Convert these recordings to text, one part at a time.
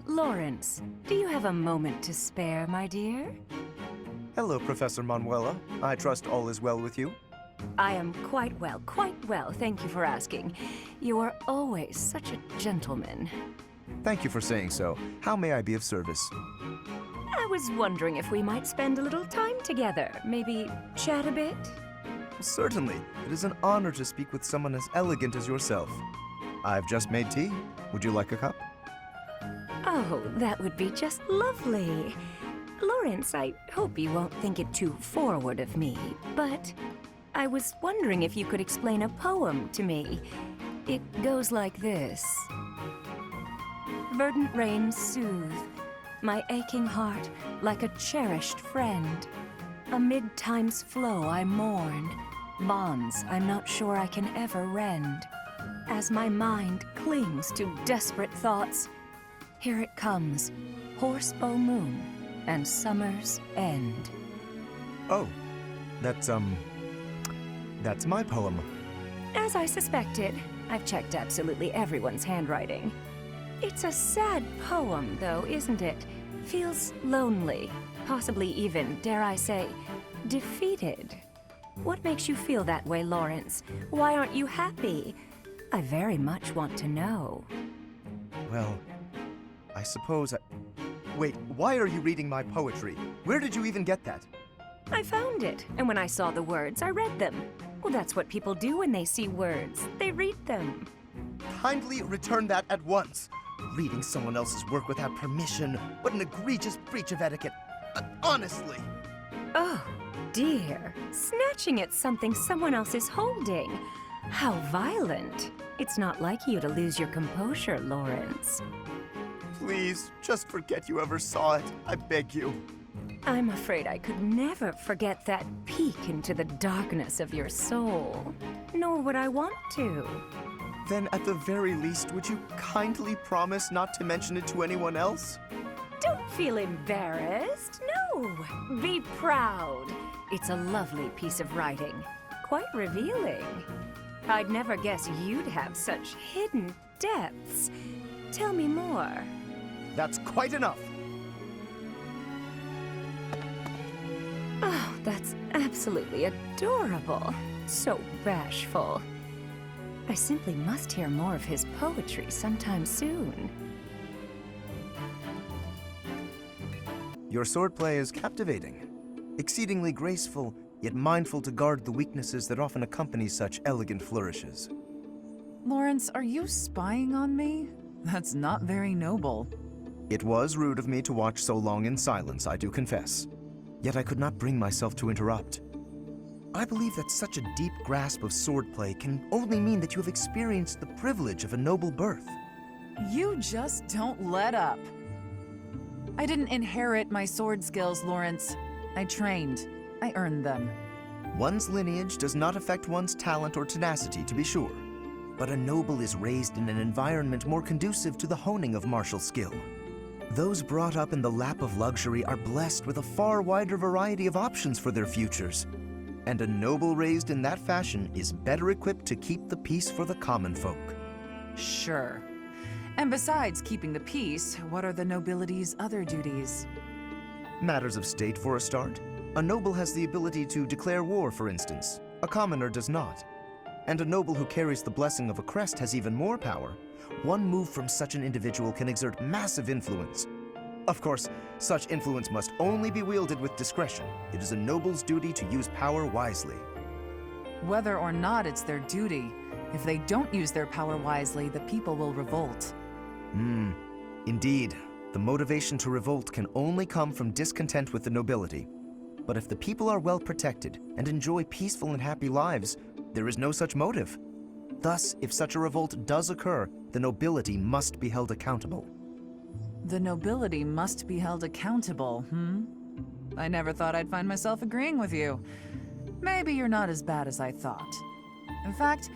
Lawrence, do you have a moment to spare, my dear? Hello, Professor Manuela. I trust all is well with you. I am quite well, thank you for asking. You are always such a gentleman. Thank you for saying so. How may I be of service? I was wondering if we might spend a little time together, maybe chat a bit? Certainly. It is an honor to speak with someone as elegant as yourself. I've just made tea. Would you like a cup? Oh, that would be just lovely. Lawrence, I hope you won't think it too forward of me, but I was wondering if you could explain a poem to me. It goes like this. Verdant rains soothe my aching heart like a cherished friend. Amid time's flow I mourn, bonds I'm not sure I can ever rend. As my mind clings to desperate thoughts, here it comes, horsebow moon and summer's end. Oh, that's my poem. As I suspected, I've checked absolutely everyone's handwriting. It's a sad poem, though, isn't it? Feels lonely, possibly even, dare I say, defeated. What makes you feel that way, Lawrence? Why aren't you happy? I very much want to know. Well, I suppose Wait, why are you reading my poetry? Where did you even get that? I found it, and when I saw the words, I read them. Well, that's what people do when they see words. They read them. Kindly return that at once. Reading someone else's work without permission. What an egregious breach of etiquette. Honestly. Oh, dear. Snatching at something someone else is holding. How violent. It's not like you to lose your composure, Lawrence. Please, just forget you ever saw it. I beg you. I'm afraid I could never forget that peek into the darkness of your soul. Nor would I want to. Then at the very least, would you kindly promise not to mention it to anyone else? Don't feel embarrassed. No. Be proud. It's a lovely piece of writing. Quite revealing. I'd never guess you'd have such hidden depths. Tell me more. That's quite enough. Oh, that's absolutely adorable. So bashful. I simply must hear more of his poetry sometime soon. Your swordplay is captivating, exceedingly graceful, yet mindful to guard the weaknesses that often accompany such elegant flourishes. Lawrence, are you spying on me? That's not very noble. It was rude of me to watch so long in silence, I do confess. Yet I could not bring myself to interrupt. I believe that such a deep grasp of swordplay can only mean that you have experienced the privilege of a noble birth. You just don't let up. I didn't inherit my sword skills, Lawrence. I trained. I earned them. One's lineage does not affect one's talent or tenacity, to be sure. But a noble is raised in an environment more conducive to the honing of martial skill. Those brought up in the lap of luxury are blessed with a far wider variety of options for their futures. And a noble raised in that fashion is better equipped to keep the peace for the common folk. Sure. And besides keeping the peace, what are the nobility's other duties? Matters of state for a start. A noble has the ability to declare war, for instance. A commoner does not. And a noble who carries the blessing of a crest has even more power. One move from such an individual can exert massive influence. Of course, such influence must only be wielded with discretion. It is a noble's duty to use power wisely. Whether or not it's their duty, if they don't use their power wisely, the people will revolt. Indeed. The motivation to revolt can only come from discontent with the nobility. But if the people are well protected and enjoy peaceful and happy lives, there is no such motive. Thus, if such a revolt does occur, the nobility must be held accountable. The nobility must be held accountable, I never thought I'd find myself agreeing with you. Maybe you're not as bad as I thought. In fact,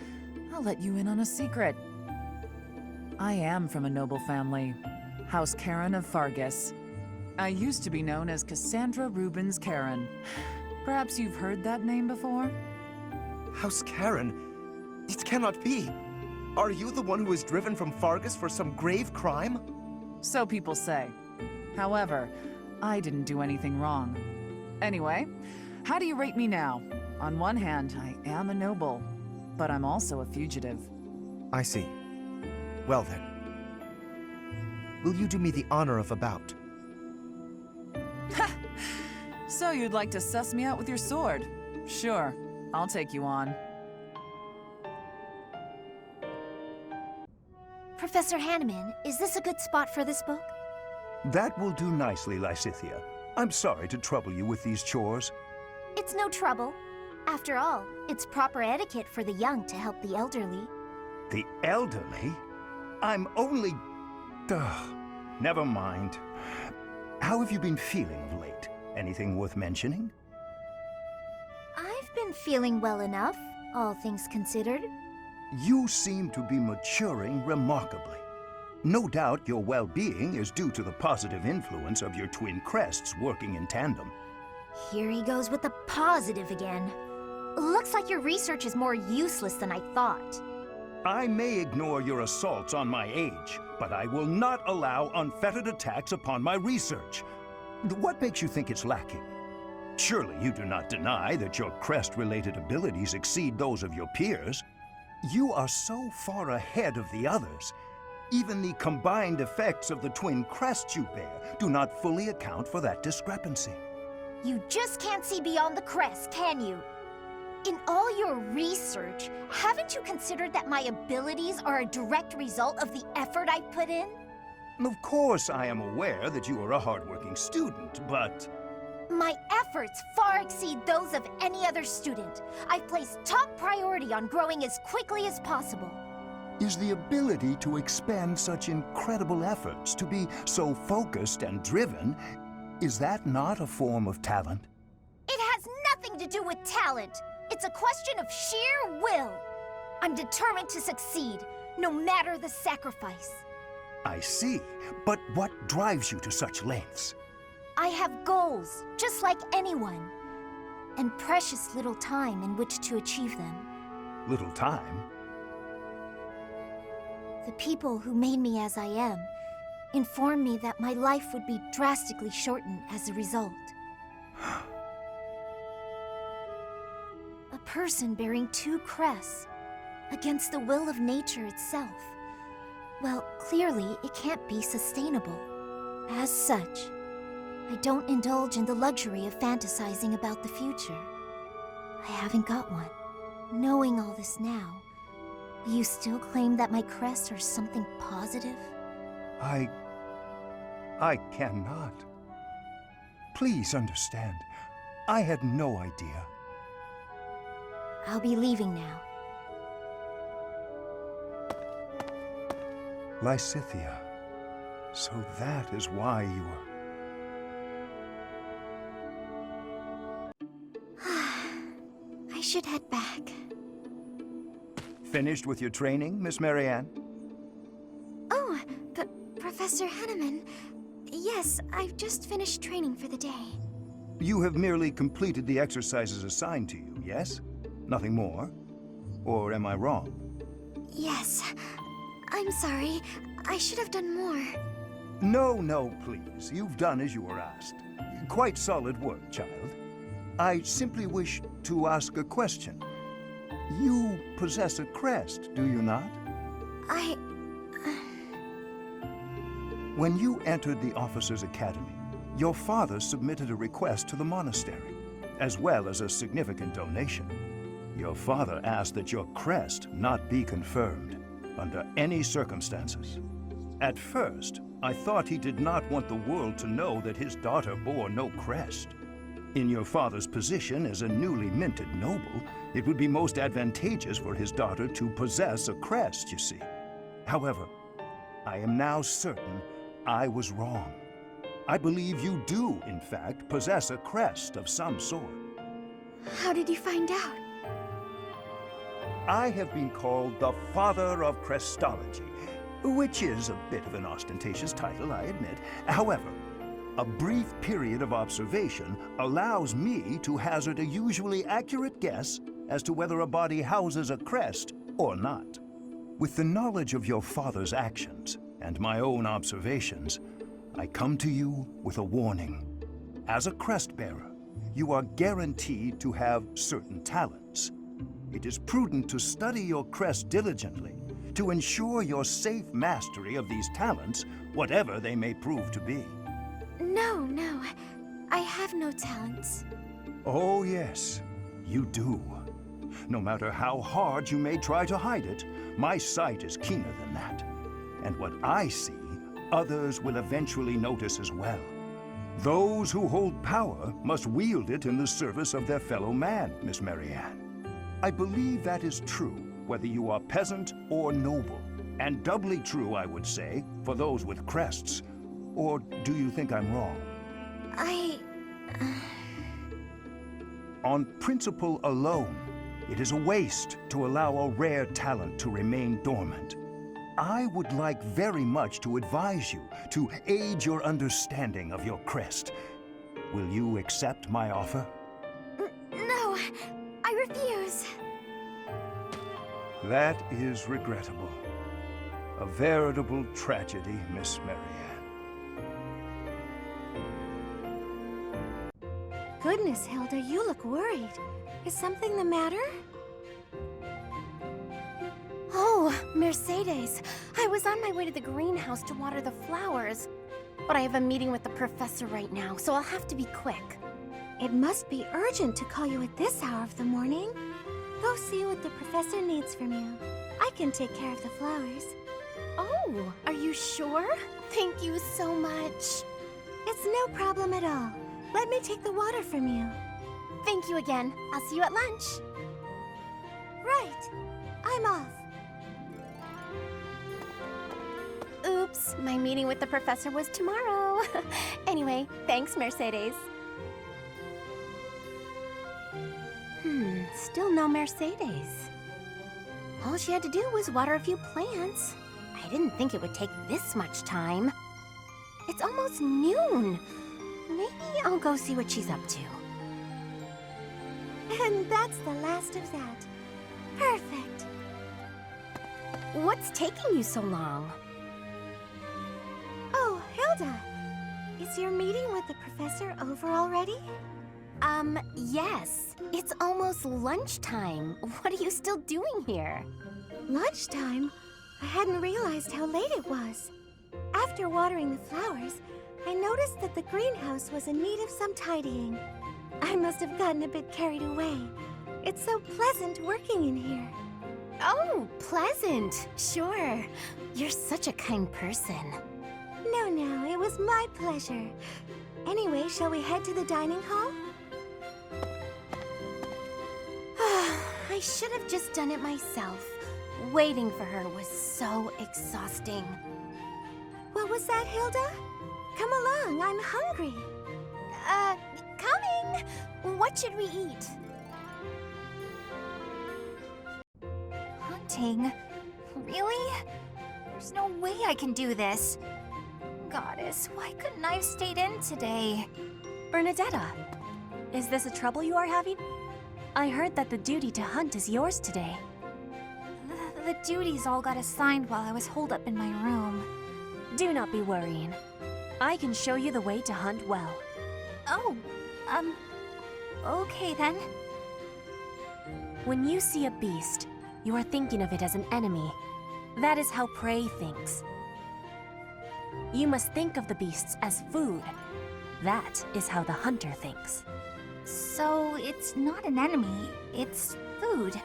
I'll let you in on a secret. I am from a noble family, House Karen of Fargus. I used to be known as Cassandra Rubens Karen. Perhaps you've heard that name before? House Karen? It cannot be. Are you the one who was driven from Fargus for some grave crime? So people say. However, I didn't do anything wrong. Anyway, how do you rate me now? On one hand, I am a noble, but I'm also a fugitive. I see. Well then. Will you do me the honor of a bout? So you'd like to suss me out with your sword? Sure, I'll take you on. Professor Hanneman, is this a good spot for this book? That will do nicely, Lysithea. I'm sorry to trouble you with these chores. It's no trouble. After all, it's proper etiquette for the young to help the elderly. The elderly? I'm only... Never mind. How have you been feeling of late? Anything worth mentioning? I've been feeling well enough, all things considered. You seem to be maturing remarkably. No doubt your well-being is due to the positive influence of your twin crests working in tandem. Here he goes with the positive again. Looks like your research is more useless than I thought. I may ignore your assaults on my age, but I will not allow unfettered attacks upon my research. What makes you think it's lacking? Surely you do not deny that your crest-related abilities exceed those of your peers. You are so far ahead of the others. Even the combined effects of the twin crests you bear do not fully account for that discrepancy. You just can't see beyond the crest, can you? In all your research, haven't you considered that my abilities are a direct result of the effort I've put in? Of course I am aware that you are a hardworking student, but... My efforts far exceed those of any other student. I've placed top priority on growing as quickly as possible. Is the ability to expend such incredible efforts, to be so focused and driven, is that not a form of talent? It has nothing to do with talent. It's a question of sheer will. I'm determined to succeed, no matter the sacrifice. I see, but what drives you to such lengths? I have goals, just like anyone, and precious little time in which to achieve them. Little time? The people who made me as I am informed me that my life would be drastically shortened as a result. A person bearing two crests against the will of nature itself. Well, clearly it can't be sustainable. As such, I don't indulge in the luxury of fantasizing about the future. I haven't got one. Knowing all this now, will you still claim that my crests are something positive? I cannot. Please understand, I had no idea. I'll be leaving now. Lysithea, so that is why you were... I should head back. Finished with your training, Miss Marianne? Oh, but Professor Hanneman, yes, I've just finished training for the day. You have merely completed the exercises assigned to you, yes? Nothing more? Or am I wrong? Yes. I'm sorry. I should have done more. No, please. You've done as you were asked. Quite solid work, child. I simply wish to ask a question. You possess a crest, do you not? When you entered the Officers' Academy, your father submitted a request to the monastery, as well as a significant donation. Your father asked that your crest not be confirmed, under any circumstances. At first, I thought he did not want the world to know that his daughter bore no crest. In your father's position as a newly minted noble, it would be most advantageous for his daughter to possess a crest, you see. However, I am now certain I was wrong. I believe you do, in fact, possess a crest of some sort. How did you find out? I have been called the Father of Crestology, which is a bit of an ostentatious title, I admit. However, a brief period of observation allows me to hazard a usually accurate guess as to whether a body houses a crest or not. With the knowledge of your father's actions, and my own observations, I come to you with a warning. As a crest bearer, you are guaranteed to have certain talents. It is prudent to study your crest diligently to ensure your safe mastery of these talents, whatever they may prove to be. No, I have no talents. Oh, yes, you do. No matter how hard you may try to hide it, my sight is keener than that. And what I see, others will eventually notice as well. Those who hold power must wield it in the service of their fellow man, Miss Marianne. I believe that is true, whether you are peasant or noble. And doubly true, I would say, for those with crests. Or do you think I'm wrong? On principle alone, it is a waste to allow a rare talent to remain dormant. I would like very much to advise you to aid your understanding of your crest. Will you accept my offer? No, I refuse. That is regrettable. A veritable tragedy, Miss Marianne. Goodness, Hilda, you look worried. Is something the matter? Oh, Mercedes. I was on my way to the greenhouse to water the flowers. But I have a meeting with the professor right now, so I'll have to be quick. It must be urgent to call you at this hour of the morning. Go see what the professor needs from you. I can take care of the flowers. Oh, are you sure? Thank you so much. It's no problem at all. Let me take the water from you. Thank you again. I'll see you at lunch. Right. I'm off. Oops, my meeting with the professor was tomorrow. Anyway, thanks, Mercedes. Still no Mercedes. All she had to do was water a few plants. I didn't think it would take this much time. It's almost noon. Maybe I'll go see what she's up to. And that's the last of that. Perfect. What's taking you so long? Oh, Hilda. Is your meeting with the professor over already? Yes. It's almost lunchtime. What are you still doing here? Lunchtime? I hadn't realized how late it was. After watering the flowers, I noticed that the greenhouse was in need of some tidying. I must have gotten a bit carried away. It's so pleasant working in here. Oh, pleasant. Sure. You're such a kind person. No, it was my pleasure. Anyway, shall we head to the dining hall? I should have just done it myself. Waiting for her was so exhausting. What was that, Hilda? Come along, I'm hungry. Coming! What should we eat? Hunting? Really? There's no way I can do this. Goddess, why couldn't I have stayed in today? Bernadetta, is this a trouble you are having? I heard that the duty to hunt is yours today. The duties all got assigned while I was holed up in my room. Do not be worrying. I can show you the way to hunt well. Oh, okay then. When you see a beast, you are thinking of it as an enemy. That is how prey thinks. You must think of the beasts as food. That is how the hunter thinks. So it's not an enemy, it's food.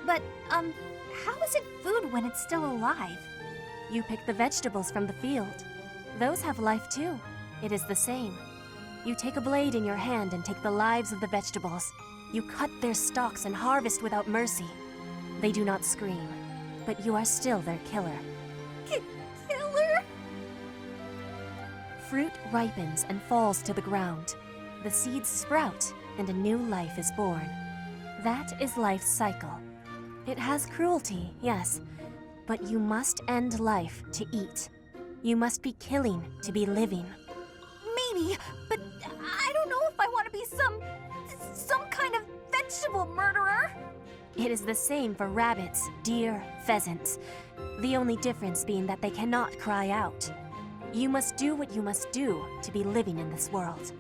But, how is it food when it's still alive? You pick the vegetables from the field. Those have life too. It is the same. You take a blade in your hand and take the lives of the vegetables. You cut their stalks and harvest without mercy. They do not scream, but you are still their killer. Killer? Fruit ripens and falls to the ground. The seeds sprout and a new life is born. That is life's cycle. It has cruelty, yes, but you must end life to eat. You must be killing to be living. Maybe, but I don't know if I want to be some kind of vegetable murderer. It is the same for rabbits, deer, pheasants. The only difference being that they cannot cry out. You must do what you must do to be living in this world.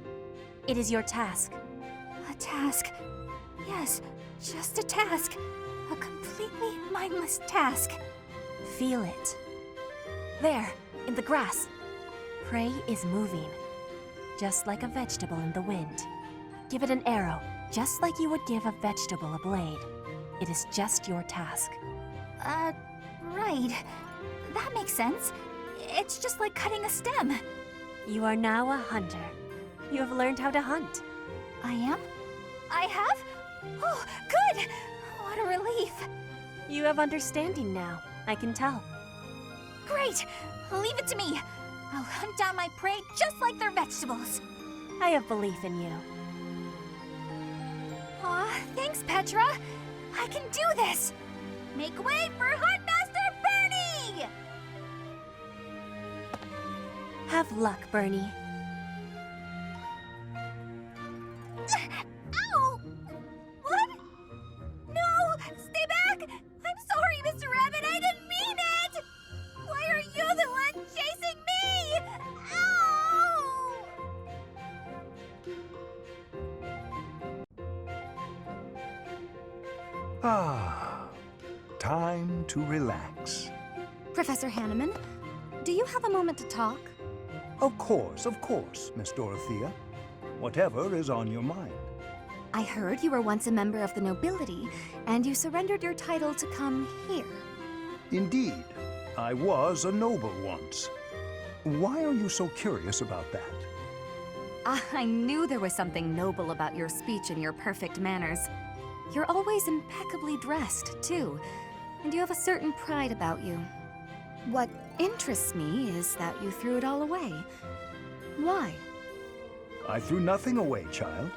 It is your task. A task. Yes, just a task. A completely mindless task. Feel it. There, in the grass. Prey is moving, just like a vegetable in the wind. Give it an arrow, just like you would give a vegetable a blade. It is just your task. Right. That makes sense. It's just like cutting a stem. You are now a hunter. You have learned how to hunt. I am? I have? Oh, good! What a relief. You have understanding now, I can tell. Great! Leave it to me. I'll hunt down my prey just like their vegetables. I have belief in you. Aw, thanks, Petra. I can do this. Make way for Huntmaster Bernie! Have luck, Bernie. Ow! What? No! Stay back! I'm sorry, Mr. Rabbit. I didn't mean it! Why are you the one chasing me? Ow! Ah, time to relax. Professor Hanneman, do you have a moment to talk? Of course, Miss Dorothea. Whatever is on your mind. I heard you were once a member of the nobility, and you surrendered your title to come here. Indeed, I was a noble once. Why are you so curious about that? I knew there was something noble about your speech and your perfect manners. You're always impeccably dressed, too, and you have a certain pride about you. What interests me is that you threw it all away. Why? I threw nothing away, child.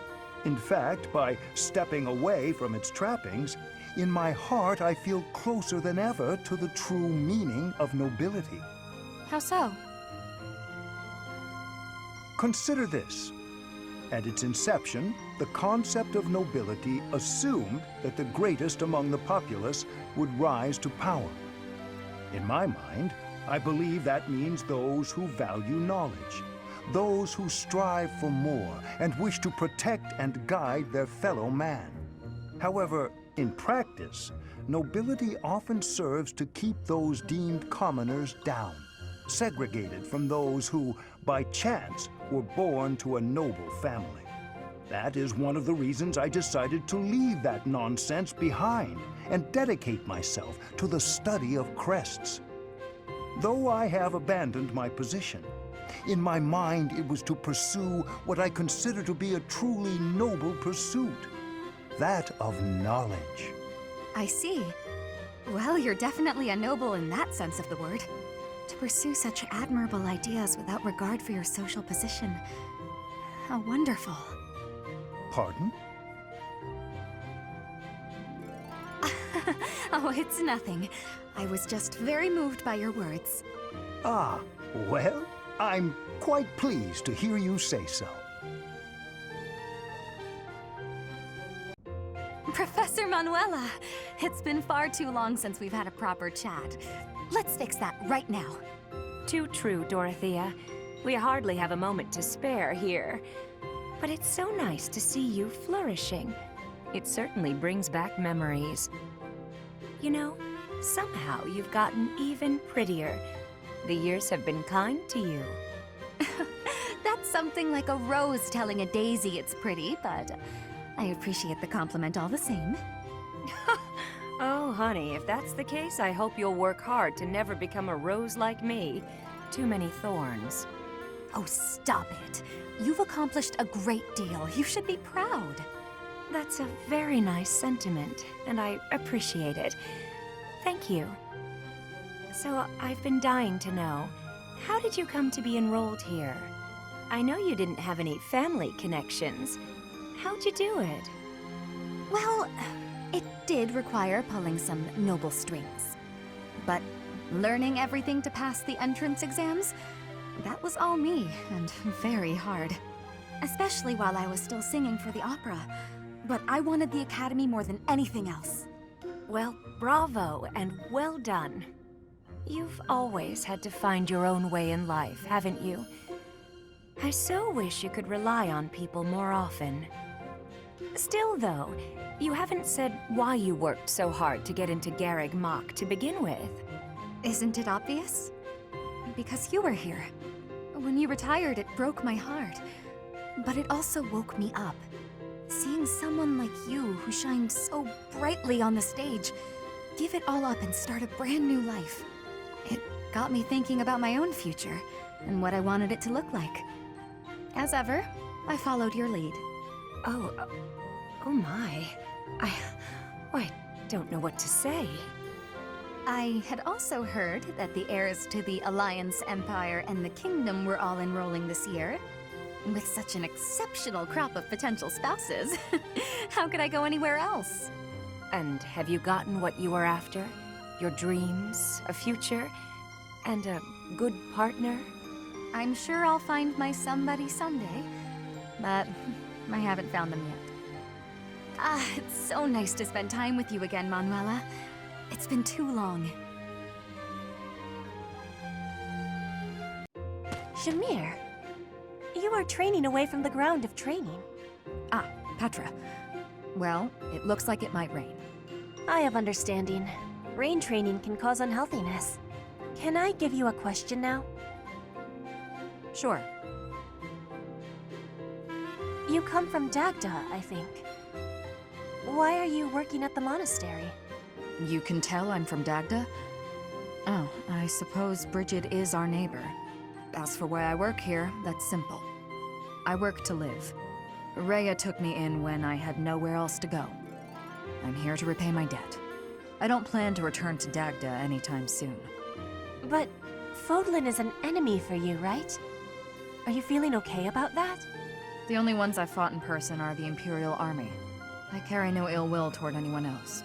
In fact, by stepping away from its trappings, in my heart I feel closer than ever to the true meaning of nobility. How so? Consider this. At its inception, the concept of nobility assumed that the greatest among the populace would rise to power. In my mind, I believe that means those who value knowledge, those who strive for more and wish to protect and guide their fellow man. However, in practice, nobility often serves to keep those deemed commoners down, segregated from those who, by chance, were born to a noble family. That is one of the reasons I decided to leave that nonsense behind and dedicate myself to the study of crests. Though I have abandoned my position, in my mind it was to pursue what I consider to be a truly noble pursuit, that of knowledge. I see. Well, you're definitely a noble in that sense of the word. To pursue such admirable ideas without regard for your social position. How wonderful. Pardon? Oh, it's nothing. I was just very moved by your words. Ah, well, I'm quite pleased to hear you say so. Professor Manuela, it's been far too long since we've had a proper chat. Let's fix that right now. Too true, Dorothea. We hardly have a moment to spare here. But it's so nice to see you flourishing. It certainly brings back memories. You know, somehow you've gotten even prettier. The years have been kind to you. That's something like a rose telling a daisy it's pretty, but I appreciate the compliment all the same. Oh, honey, if that's the case, I hope you'll work hard to never become a rose like me. Too many thorns. Oh, stop it. You've accomplished a great deal. You should be proud. That's a very nice sentiment, and I appreciate it. Thank you. So, I've been dying to know, how did you come to be enrolled here? I know you didn't have any family connections. How'd you do it? Well, it did require pulling some noble strings. But learning everything to pass the entrance exams, that was all me, and very hard. Especially while I was still singing for the opera. But I wanted the academy more than anything else. Well, bravo and well done. You've always had to find your own way in life, haven't you? I so wish you could rely on people more often. Still, though, you haven't said why you worked so hard to get into Garreg Mach to begin with. Isn't it obvious? Because you were here. When you retired, it broke my heart. But it also woke me up. Seeing someone like you who shined so brightly on the stage, give it all up and start a brand new life. It got me thinking about my own future and what I wanted it to look like. As ever, I followed your lead. Oh my. I don't know what to say. I had also heard that the heirs to the Alliance, Empire, and the Kingdom were all enrolling this year. With such an exceptional crop of potential spouses, how could I go anywhere else? And have you gotten what you were after? Your dreams, a future, and a good partner? I'm sure I'll find my somebody someday, but I haven't found them yet. It's so nice to spend time with you again, Manuela. It's been too long. Shamir, you are training away from the ground of training. Ah, Petra. Well, it looks like it might rain. I have understanding. Rain training can cause unhealthiness. Can I give you a question now? Sure. You come from Dagda, I think. Why are you working at the monastery? You can tell I'm from Dagda? Oh, I suppose Bridget is our neighbor. As for why I work here, that's simple. I work to live. Rhea took me in when I had nowhere else to go. I'm here to repay my debt. I don't plan to return to Dagda anytime soon. But Fodlan is an enemy for you, right? Are you feeling okay about that? The only ones I've fought in person are the Imperial Army. I carry no ill will toward anyone else.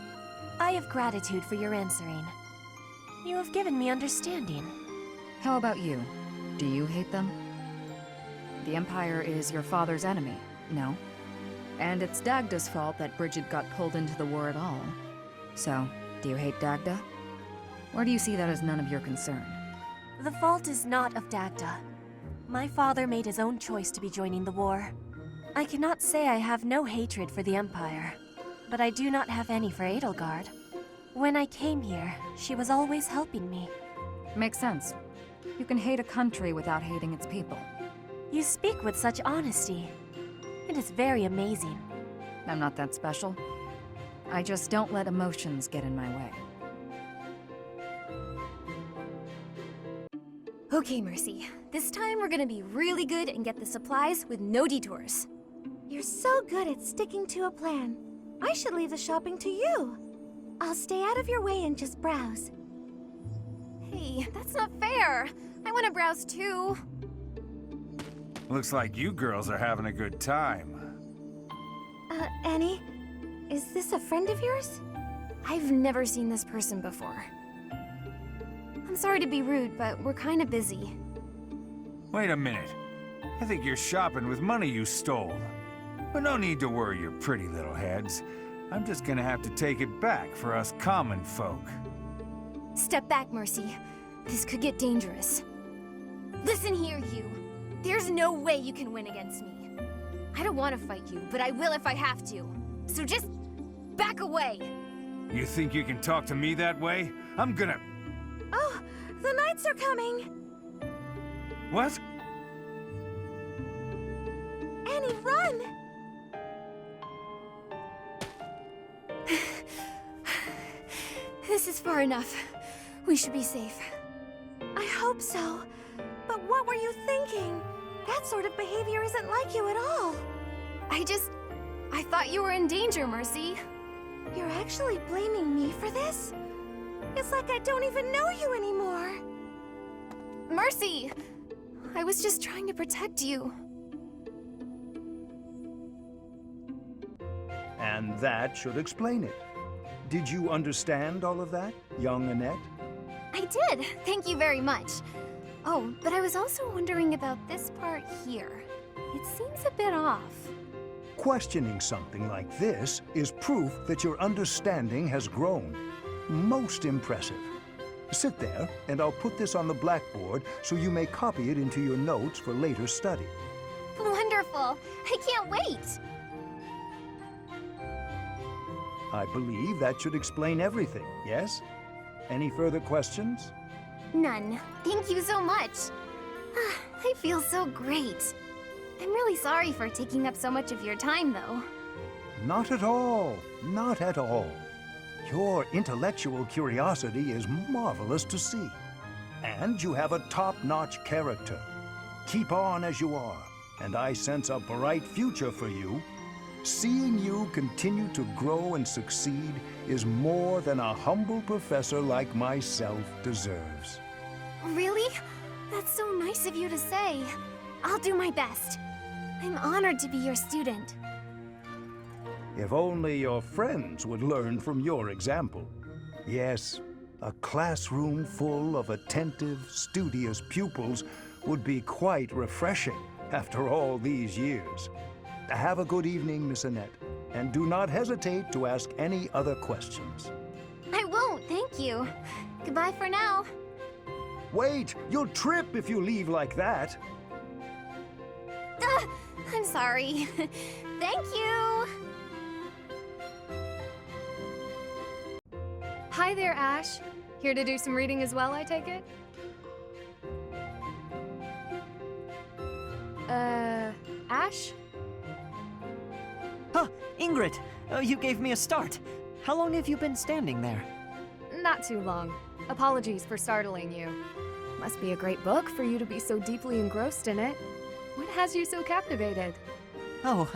I have gratitude for your answering. You have given me understanding. How about you? Do you hate them? The Empire is your father's enemy, no? And it's Dagda's fault that Bridget got pulled into the war at all. So, do you hate Dagda? Or do you see that as none of your concern? The fault is not of Dagda. My father made his own choice to be joining the war. I cannot say I have no hatred for the Empire, but I do not have any for Edelgard. When I came here, she was always helping me. Makes sense. You can hate a country without hating its people. You speak with such honesty. It is very amazing. I'm not that special. I just don't let emotions get in my way. Okay, Mercy. This time we're gonna be really good and get the supplies with no detours. You're so good at sticking to a plan. I should leave the shopping to you. I'll stay out of your way and just browse. Hey, that's not fair. I wanna browse too. Looks like you girls are having a good time. Annie? Is this a friend of yours? I've never seen this person before. I'm sorry to be rude, but we're kinda busy. Wait a minute. I think you're shopping with money you stole. But no need to worry your pretty little heads. I'm just gonna have to take it back for us common folk. Step back, Mercy. This could get dangerous. Listen here, you. There's no way you can win against me. I don't want to fight you, but I will if I have to. So just back away. You think you can talk to me that way? I'm gonna... Oh, the knights are coming! What? Annie, run! This is far enough. We should be safe. I hope so. But what were you thinking? That sort of behavior isn't like you at all. I thought you were in danger, Mercy. You're actually blaming me for this? It's like I don't even know you anymore. Mercy! I was just trying to protect you. And that should explain it. Did you understand all of that, young Annette? I did. Thank you very much. Oh, but I was also wondering about this part here. It seems a bit off. Questioning something like this is proof that your understanding has grown. Most impressive. Sit there, and I'll put this on the blackboard so you may copy it into your notes for later study. Wonderful! I can't wait! I believe that should explain everything, yes? Any further questions? None. Thank you so much. I feel so great. I'm really sorry for taking up so much of your time, though. Not at all. Not at all. Your intellectual curiosity is marvelous to see. And you have a top-notch character. Keep on as you are, and I sense a bright future for you. Seeing you continue to grow and succeed is more than a humble professor like myself deserves. Really? That's so nice of you to say. I'll do my best. I'm honored to be your student. If only your friends would learn from your example. Yes, a classroom full of attentive, studious pupils would be quite refreshing after all these years. Have a good evening, Miss Annette, and do not hesitate to ask any other questions. I won't, thank you. Goodbye for now. Wait, you'll trip if you leave like that. I'm sorry. Thank you. Hi there, Ash. Here to do some reading as well, I take it? Ash? Huh, Ingrid, you gave me a start. How long have you been standing there? Not too long. Apologies for startling you. Must be a great book for you to be so deeply engrossed in it. What has you so captivated? Oh,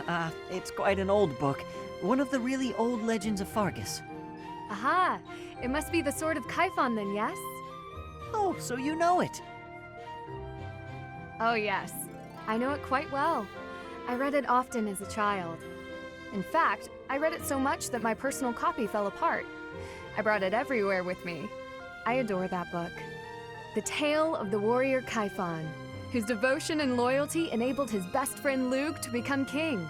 it's quite an old book. One of the really old legends of Fargus. Aha! It must be the Sword of Kaifon then, yes? Oh, so you know it. Oh yes. I know it quite well. I read it often as a child. In fact, I read it so much that my personal copy fell apart. I brought it everywhere with me. I adore that book. The tale of the warrior Kaifon, whose devotion and loyalty enabled his best friend Luke to become king.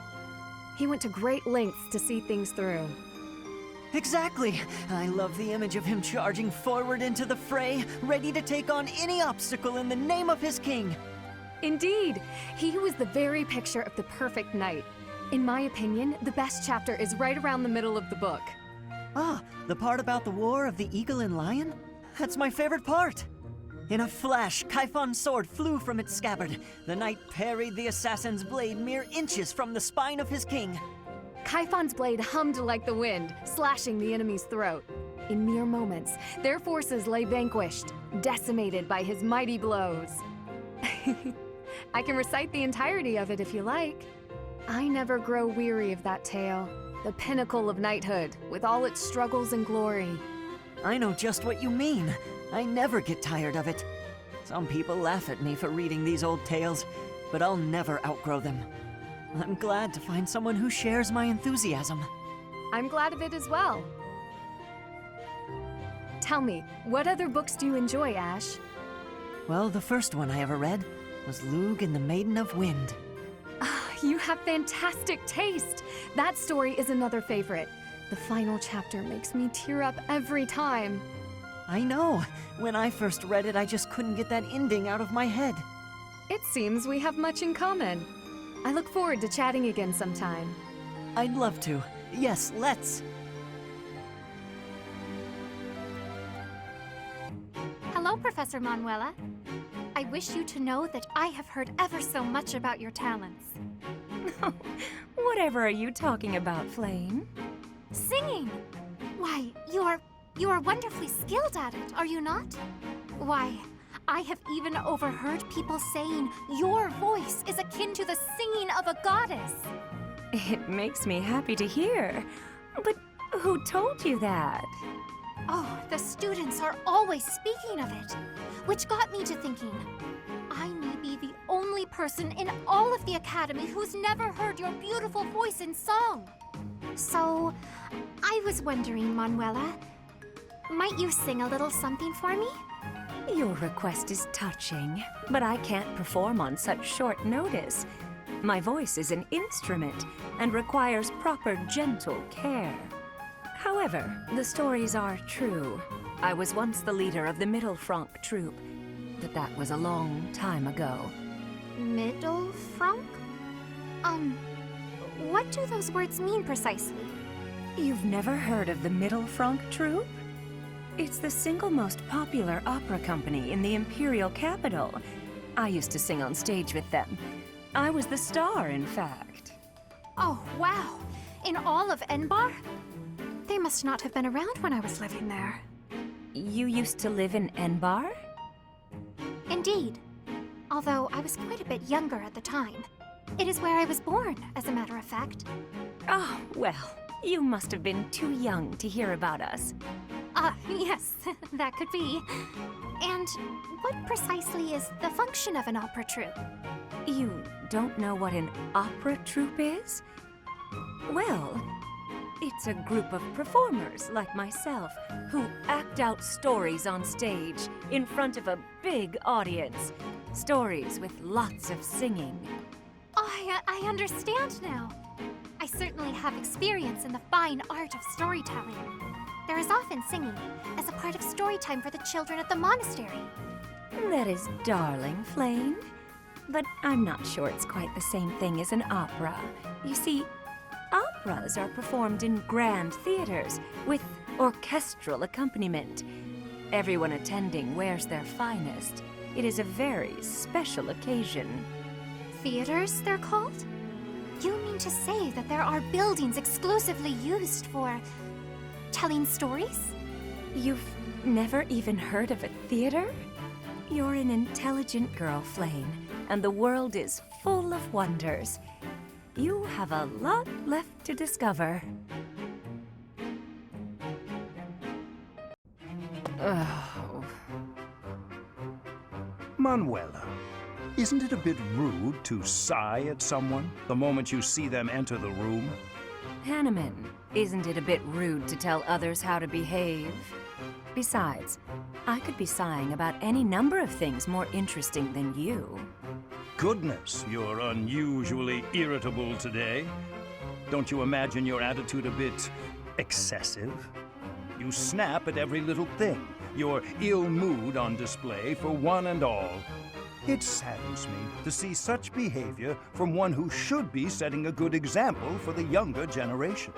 He went to great lengths to see things through. Exactly. I love the image of him charging forward into the fray, ready to take on any obstacle in the name of his king. Indeed, he was the very picture of the perfect knight. In my opinion, the best chapter is right around the middle of the book. Ah, the part about the war of the eagle and lion? That's my favorite part. In a flash, Kaifon's sword flew from its scabbard. The knight parried the assassin's blade mere inches from the spine of his king. Kaifon's blade hummed like the wind, slashing the enemy's throat. In mere moments, their forces lay vanquished, decimated by his mighty blows. I can recite the entirety of it if you like. I never grow weary of that tale, the pinnacle of knighthood, with all its struggles and glory. I know just what you mean. I never get tired of it. Some people laugh at me for reading these old tales, but I'll never outgrow them. I'm glad to find someone who shares my enthusiasm. I'm glad of it as well. Tell me, what other books do you enjoy, Ash? Well, the first one I ever read was Lugh and the Maiden of Wind. You have fantastic taste! That story is another favorite. The final chapter makes me tear up every time. I know. When I first read it, I just couldn't get that ending out of my head. It seems we have much in common. I look forward to chatting again sometime. I'd love to. Yes, let's. Hello, Professor Manuela. I wish you to know that I have heard ever so much about your talents. Whatever are you talking about, Flame? Singing! Why, you are wonderfully skilled at it, are you not? Why, I have even overheard people saying your voice is akin to the singing of a goddess. It makes me happy to hear. But who told you that? Oh, the students are always speaking of it, which got me to thinking, I may be the only person in all of the Academy who's never heard your beautiful voice in song. So, I was wondering, Manuela, might you sing a little something for me? Your request is touching, but I can't perform on such short notice. My voice is an instrument and requires proper gentle care. However, the stories are true. I was once the leader of the Middle Franc troupe, but that was a long time ago. Middle Franc? What do those words mean precisely? You've never heard of the Middle Franc troupe? It's the single most popular opera company in the imperial capital. I used to sing on stage with them. I was the star, in fact. Oh, wow. In all of Enbar? They must not have been around when I was living there. You used to live in Enbar? Indeed. Although I was quite a bit younger at the time. It is where I was born, as a matter of fact. Oh, well, you must have been too young to hear about us. Yes, that could be. And what precisely is the function of an opera troupe? You don't know what an opera troupe is? Well, it's a group of performers like myself who act out stories on stage in front of a big audience. Stories with lots of singing. Oh, I understand now. I certainly have experience in the fine art of storytelling. There is often singing as a part of story time for the children at the monastery. That is darling, Flame. But I'm not sure it's quite the same thing as an opera. You see, operas are performed in grand theaters with orchestral accompaniment. Everyone attending wears their finest. It is a very special occasion. Theaters, they're called? You mean to say that there are buildings exclusively used for telling stories? You've never even heard of a theater? You're an intelligent girl, Flame, and the world is full of wonders. You have a lot left to discover. Manuela, isn't it a bit rude to sigh at someone the moment you see them enter the room? Hanneman, isn't it a bit rude to tell others how to behave? Besides, I could be sighing about any number of things more interesting than you. Goodness, you're unusually irritable today. Don't you imagine your attitude a bit excessive? You snap at every little thing, your ill mood on display for one and all. It saddens me to see such behavior from one who should be setting a good example for the younger generation.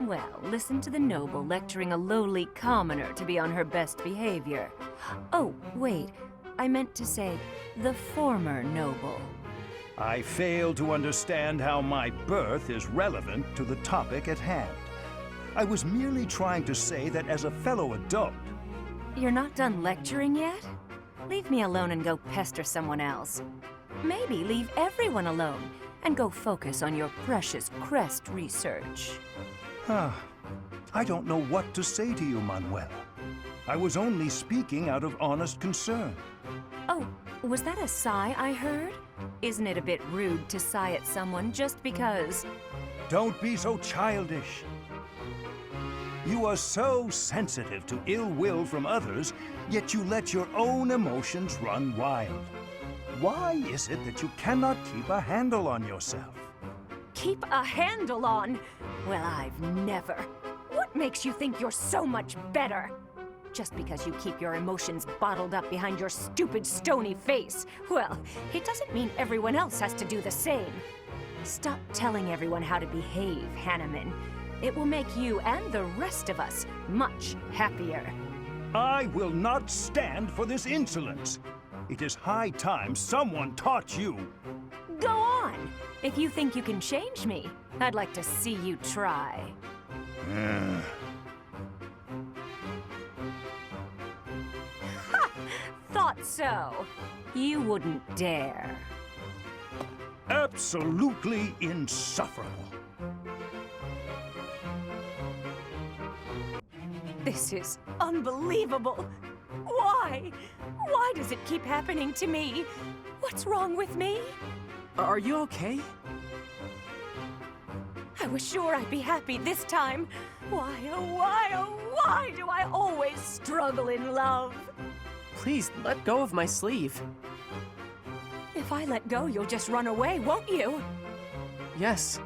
Well, listen to the noble lecturing a lowly commoner to be on her best behavior. Oh, wait, I meant to say the former noble. I fail to understand how my birth is relevant to the topic at hand. I was merely trying to say that as a fellow adult... You're not done lecturing yet? Leave me alone and go pester someone else. Maybe leave everyone alone and go focus on your precious crest research. I don't know what to say to you, Manuela. I was only speaking out of honest concern. Oh, was that a sigh I heard? Isn't it a bit rude to sigh at someone just because... Don't be so childish. You are so sensitive to ill will from others, yet you let your own emotions run wild. Why is it that you cannot keep a handle on yourself? Keep a handle on? Well, I've never. What makes you think you're so much better? Just because you keep your emotions bottled up behind your stupid, stony face. Well, it doesn't mean everyone else has to do the same. Stop telling everyone how to behave, Hanneman. It will make you and the rest of us much happier. I will not stand for this insolence. It is high time someone taught you. Go on! If you think you can change me, I'd like to see you try. Ha! Thought so. You wouldn't dare. Absolutely insufferable. This is unbelievable. Why? Why does it keep happening to me? What's wrong with me? Are you okay? I was sure I'd be happy this time. Why, oh, why do I always struggle in love? Please, let go of my sleeve. If I let go, you'll just run away, won't you? Yes.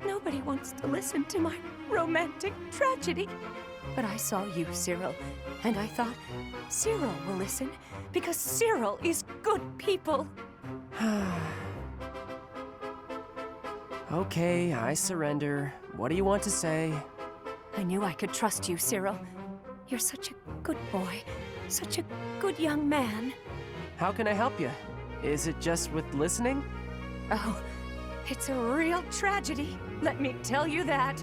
Nobody wants to listen to my romantic tragedy. But I saw you, Cyril, and I thought, Cyril will listen, because Cyril is good people. Okay, I surrender. What do you want to say? I knew I could trust you, Cyril. You're such a good boy, such a good young man. How can I help you? Is it just with listening? Oh, it's a real tragedy, let me tell you that.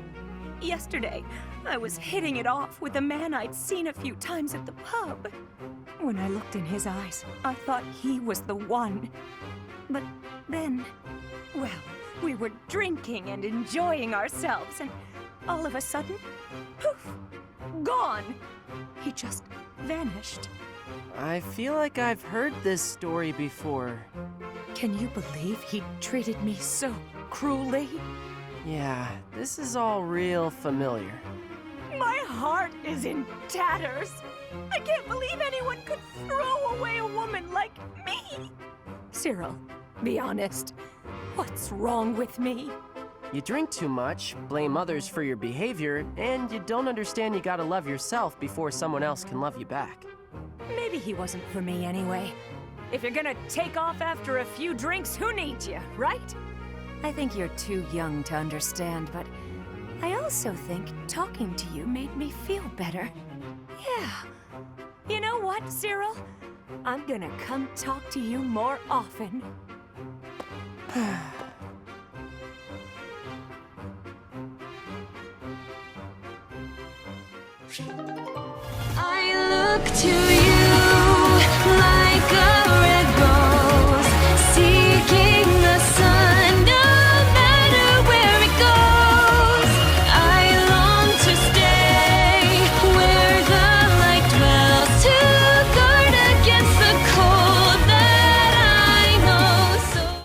Yesterday, I was hitting it off with a man I'd seen a few times at the pub. When I looked in his eyes, I thought he was the one. But then, well, we were drinking and enjoying ourselves, and all of a sudden, poof, gone. He just vanished. I feel like I've heard this story before. Can you believe he treated me so cruelly? Yeah, this is all real familiar. My heart is in tatters. I can't believe anyone could throw away a woman like me. Cyril, be honest. What's wrong with me? You drink too much, blame others for your behavior, and you don't understand you gotta love yourself before someone else can love you back. Maybe he wasn't for me anyway. If you're gonna take off after a few drinks, who needs you, right? I think you're too young to understand, but I also think talking to you made me feel better. Yeah. You know what, Cyril? I'm gonna come talk to you more often. I look to you.